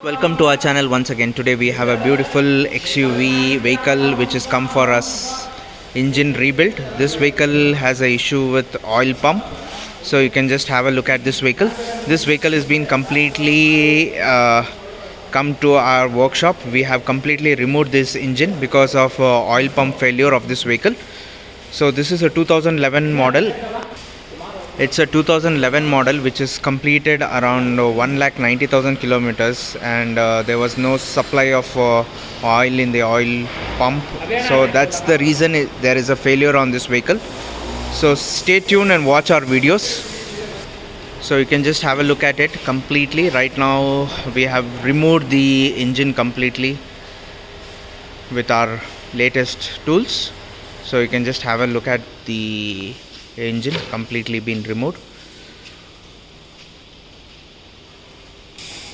Welcome to our channel once again. Today we have a beautiful XUV vehicle which has come for us engine rebuild. This vehicle has a issue with oil pump, so you can just have a look at this vehicle. This vehicle has been completely come to our workshop. We have completely removed this engine because of oil pump failure of this vehicle. So this is a 2011 model. It's a 2011 model which is completed around 1,90,000 kilometers, and there was no supply of oil in the oil pump. So that's the reason there is a failure on this vehicle. So stay tuned and watch our videos. So you can just have a look at it completely. Right now we have removed the engine completely with our latest tools. So you can just have a look at the engine completely been removed,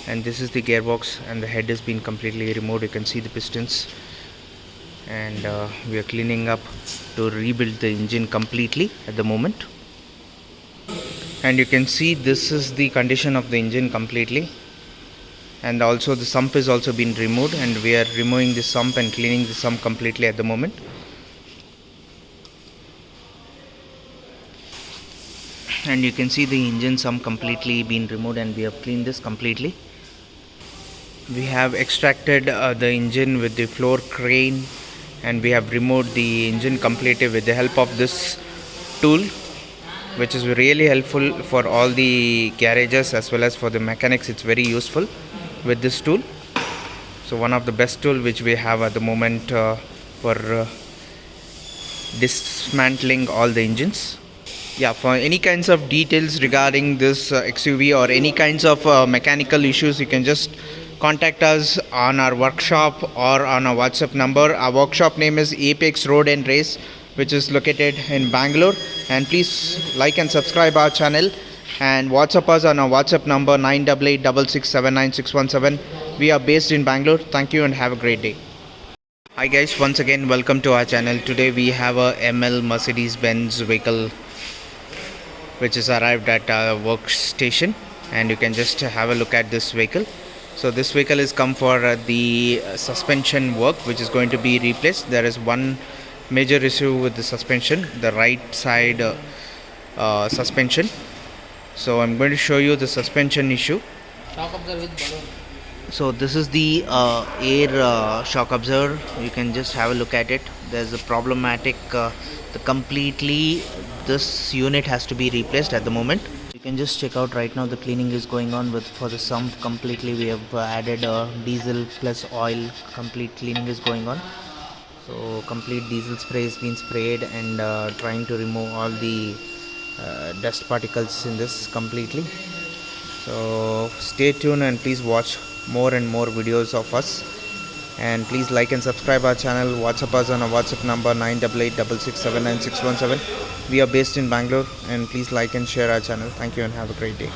and this is the gearbox, and the head has been completely removed. You can see the pistons, and we are cleaning up to rebuild the engine completely at the moment. And you can see this is the condition of the engine completely, and also the sump is also been removed, and we are removing the sump and cleaning the sump completely at the moment. And you can see the engine sump completely been removed, and we have cleaned this completely. We have extracted the engine with the floor crane, and we have removed the engine completely with the help of this tool, which is really helpful for all the garages as well as for the mechanics. It's very useful with this tool. So one of the best tool which we have at the moment for dismantling all the engines. Yeah, for any kinds of details regarding this XUV or any kinds of mechanical issues, you can just contact us on our workshop or on our WhatsApp number. Our workshop name is Apex Road and Race, which is located in Bangalore. And please like and subscribe our channel, and WhatsApp us on our WhatsApp number 9886679617. We are based in Bangalore. Thank you and have a great day. Hi guys, once again welcome to our channel. Today we have a ML Mercedes-Benz vehicle which is arrived at our workstation, and you can just have a look at this vehicle. So this vehicle is come for the suspension work, which is going to be replaced. There is one major issue with the suspension, the right side suspension. So I'm going to show you the suspension issue. So this is the air shock absorber. You can just have a look at it. There's a problematic completely this unit has to be replaced at the moment. You can just check out right now the cleaning is going on for the sump completely. We have added diesel plus oil. Complete cleaning is going on. So complete diesel spray is being sprayed, and trying to remove all the dust particles in this completely. So stay tuned and please watch more and more videos of us, and please like and subscribe our channel. WhatsApp us on our WhatsApp number 9886679617. We are based in Bangalore, and please like and share our channel. Thank you and have a great day.